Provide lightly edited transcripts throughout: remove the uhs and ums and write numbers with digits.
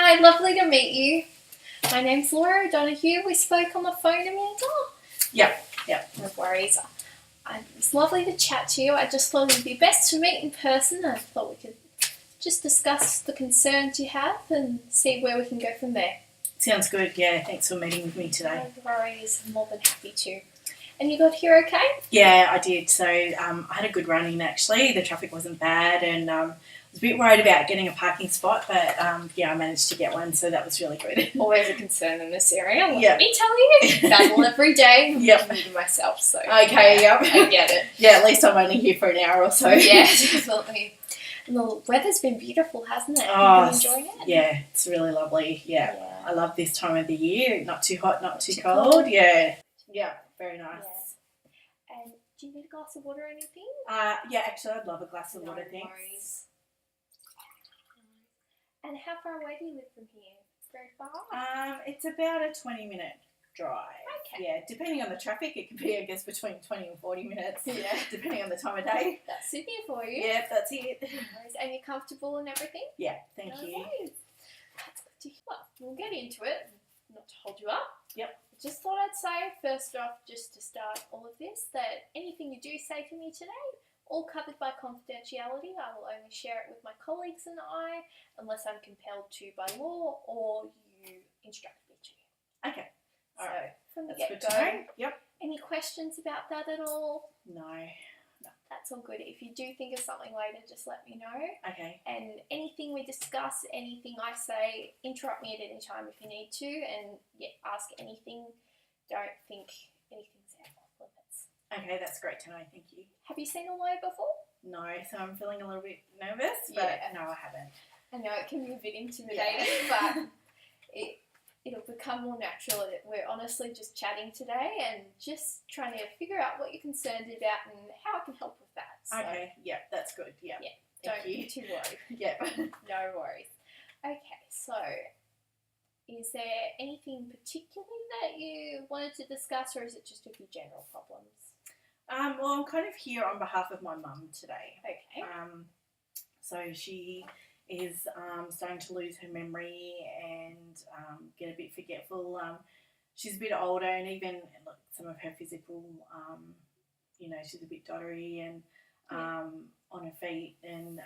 Hi, lovely to meet you. My name's Laura O'Donoghue. We spoke on the phone a minute ago. Yep. No worries. It's lovely to chat to you. I just thought it'd be best to meet in person. I thought we could just discuss the concerns you have and see where we can go from there. Sounds good. Yeah, thanks for meeting with me today. No worries. I'm more than happy to. And you got here okay? Yeah, I did. So I had a good run in actually. The traffic wasn't bad, and I was a bit worried about getting a parking spot, but I managed to get one, so that was really good. Always a concern in this area. Let Yep. me tell you. Battle every day. Yep. Me to myself, so. Okay, yeah, yep. I get it. Yeah, at least I'm only here for an hour or so. Yeah, definitely. And the weather's been beautiful, hasn't it? Oh, Have you been enjoying it? Yeah, it's really lovely. Yeah. Yeah. I love this time of the year. Not too hot, not too cold. Yeah. Yeah, very nice. Yeah. And do you need a glass of water or anything? Yeah, actually, I'd love a glass of water, thanks. Worries. And how far away do you live from here? Very far? It's about a 20-minute drive. Okay. Yeah, depending on the traffic, it could be, I guess, between 20 and 40 minutes. Yeah. Depending on the time of day. That's Sydney for you. Yeah, that's it. No worries. And you're comfortable and everything? Yeah, thank No you. worries. That's good to hear. Well, we'll get into it. Not to hold you up. Yep. Just thought I'd say, first off, just to start all of this, that anything you do say to me today, all covered by confidentiality. I will only share it with my colleagues and I, unless I'm compelled to by law or you instruct me to. Okay. So, All right. from the That's good to get-go, know. Yep. any questions about that at all? No. That's all good. If you do think of something later, just let me know. Okay. And anything we discuss, anything I say, interrupt me at any time if you need to, and ask anything. Don't think anything's out of limits. Okay, that's great to know. Thank you. Have you seen a lawyer before? No, so I'm feeling a little bit nervous, but no, I haven't. I know it can be a bit intimidating, but it'll become more natural. We're honestly just chatting today and just trying to figure out what you're concerned about and how I can help with that. So Okay, yeah, that's good. Yeah. don't Thank you. be too worried. Yeah. No worries. Okay, so is there anything particularly that you wanted to discuss, or is it just with your general problems? Well, I'm kind of here on behalf of my mum today. Okay. So she is starting to lose her memory and get a bit forgetful. She's a bit older, and even some of her physical, she's a bit doddery and on her feet, and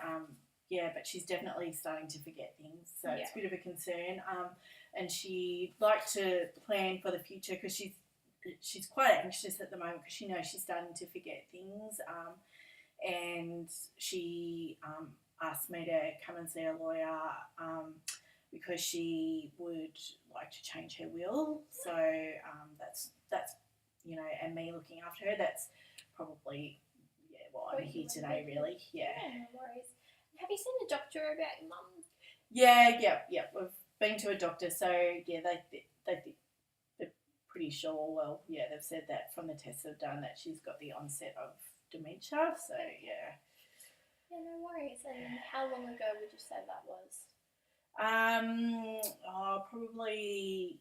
but she's definitely starting to forget things. So it's a bit of a concern. And she'd like to plan for the future because she's quite anxious at the moment because she knows she's starting to forget things. And she asked me to come and see a lawyer because she would like to change her will. So that's and me looking after her. That's probably why I'm here today, really. Yeah. No worries. Have you seen a doctor about your mum? Yeah. We've been to a doctor, so they're pretty sure. Well, they've said that from the tests they've done that she's got the onset of dementia. So yeah. Yeah, no worries. And how long ago would you say that was? Probably.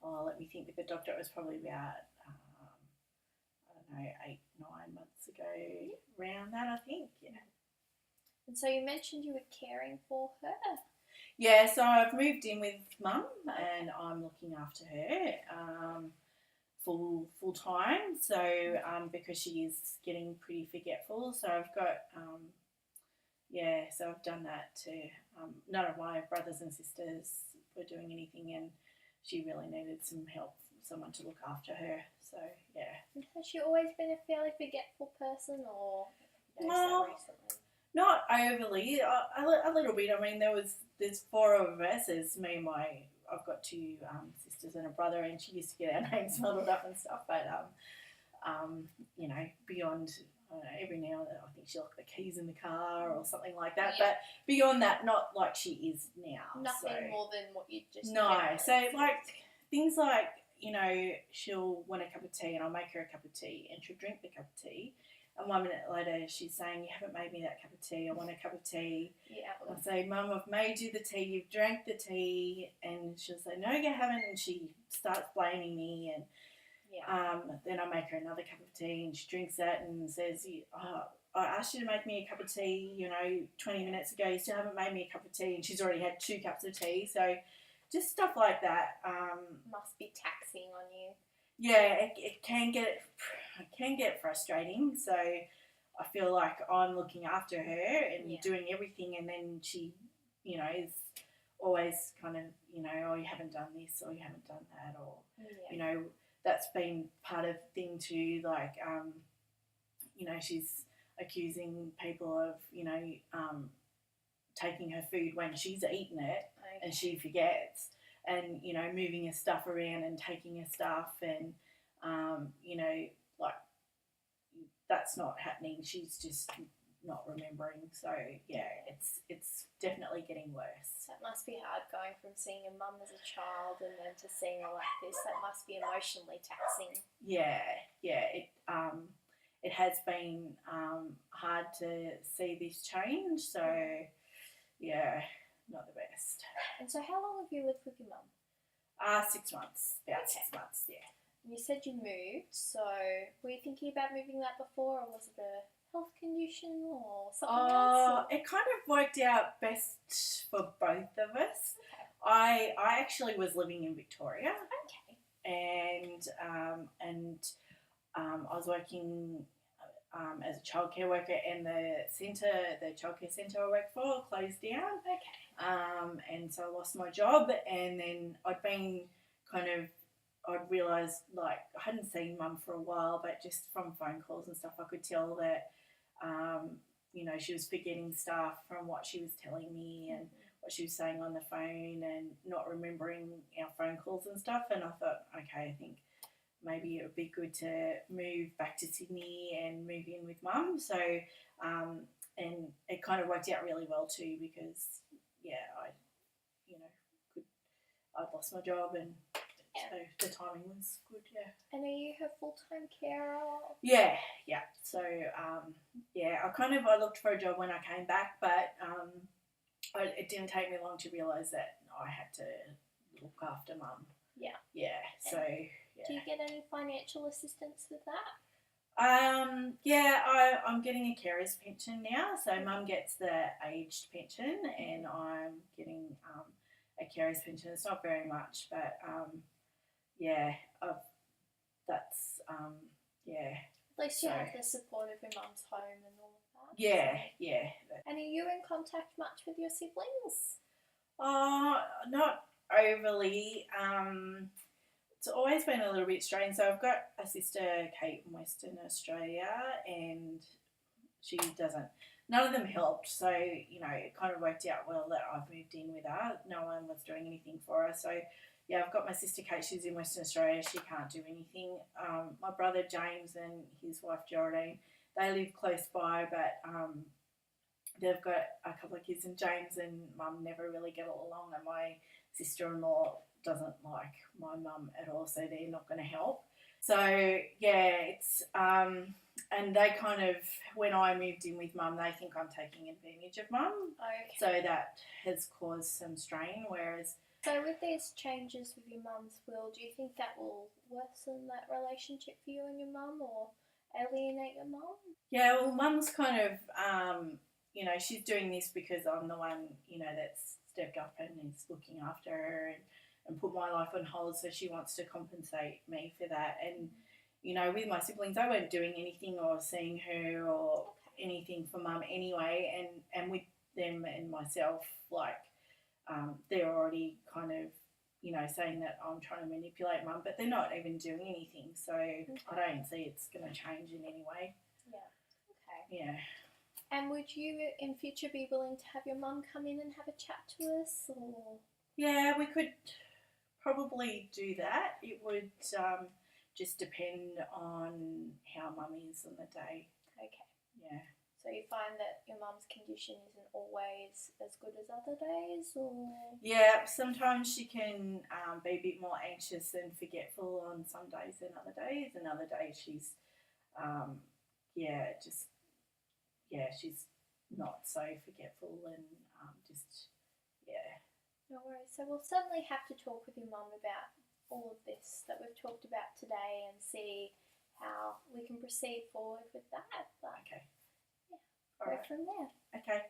Let me think. With the doctor, it was probably about 8-9 months ago. Around that, I think. Yeah. And so you mentioned you were caring for her. Yeah, so I've moved in with Mum and I'm looking after her full time. So because she is getting pretty forgetful, so I've got so I've done that to none of my brothers and sisters were doing anything, and she really needed some help, someone to look after her. So yeah. Has she always been a fairly forgetful person, or No. recently? Not overly, a little bit. I mean, there's 4 of us. There's me and I've got 2 sisters and a brother, and she used to get our names muddled up and stuff. But beyond, I don't know, every now and then I think she'll lock the keys in the car or something like that. Yeah. But beyond that, not like she is now. Nothing more than what you just So things like she'll want a cup of tea, and I'll make her a cup of tea, and she'll drink the cup of tea. And 1 minute later, she's saying, "You haven't made me that cup of tea. I want a cup of tea." Yeah. I'll say, "Mum, I've made you the tea. You've drank the tea." And she'll say, "No, you haven't." And she starts blaming me. And then I make her another cup of tea, and she drinks that and says, I asked you to make me a cup of tea, 20 minutes ago. You still haven't made me a cup of tea, and she's already had 2 cups of tea. So just stuff like that. Must be taxing on you. Yeah, it can get frustrating. So I feel like I'm looking after her and doing everything, and then she, is always kind of, oh, you haven't done this or you haven't done that, or that's been part of the thing too. Like, she's accusing people of, taking her food when she's eaten it, and she forgets, and moving her stuff around and taking her stuff, and like, that's not happening. She's just not remembering. So yeah, it's definitely getting worse. That must be hard, going from seeing your mum as a child and then to seeing her like this. That must be emotionally taxing. Yeah, it has been hard to see this change. So yeah, not the best. And so how long have you lived with your mum? 6 months. About 6 months, yeah. You said you moved, so were you thinking about moving that before, or was it a health condition or something else? It kind of worked out best for both of us. Okay. I actually was living in Victoria. Okay. And I was working as a childcare worker, and the childcare centre I worked for closed down. Okay. And so I lost my job, and then I'd realised, like, I hadn't seen Mum for a while, but just from phone calls and stuff I could tell that, she was forgetting stuff from what she was telling me and what she was saying on the phone, and not remembering our phone calls and stuff. And I thought, okay, I think maybe it would be good to move back to Sydney and move in with Mum. So, and it kind of worked out really well too, because, I'd lost my job, and so the timing was good, yeah. And are you her full-time carer? Yeah. So, I looked for a job when I came back, but it didn't take me long to realise that I had to look after Mum. Yeah. Yeah, so, yeah. Do you get any financial assistance with that? I'm getting a carer's pension now. So Mum gets the aged pension, and I'm getting a carer's pension. It's not very much, but At least you have the support of your mum's home and all of that. Yeah. And are you in contact much with your siblings? Not overly. It's always been a little bit strange. So I've got a sister, Kate, in Western Australia, and none of them helped. So, it kind of worked out well that I've moved in with her. No one was doing anything for her. So, yeah, I've got my sister, Kate. She's in Western Australia. She can't do anything. My brother, James, and his wife, Geraldine, they live close by, but they've got a couple of kids, and James and Mum never really get along, and my sister-in-law doesn't like my mum at all, so they're not going to help. So yeah, it's and they kind of, when I moved in with Mum, they think I'm taking advantage of Mum. Okay. So that has caused some strain. Whereas, so with these changes with your mum's will, do you think that will worsen that relationship for you and your mum, or alienate your mum? Yeah, well, Mum's kind of she's doing this because I'm the one that's stepped up and is looking after her and put my life on hold, so she wants to compensate me for that. And, with my siblings, I weren't doing anything or seeing her or anything for Mum anyway, and with them and myself, like, they're already kind of, saying that I'm trying to manipulate Mum, but they're not even doing anything, so I don't see it's going to change in any way. Yeah, okay. Yeah. And would you in future be willing to have your mum come in and have a chat to us, or? Yeah, we could probably do that. It would just depend on how Mum is on the day. Okay. Yeah. So you find that your mum's condition isn't always as good as other days, or? Yeah, sometimes she can be a bit more anxious and forgetful on some days than other days, and other days she's, she's not so forgetful and No worries. So we'll certainly have to talk with your mum about all of this that we've talked about today and see how we can proceed forward with that. But Okay. All go right. from there. Okay.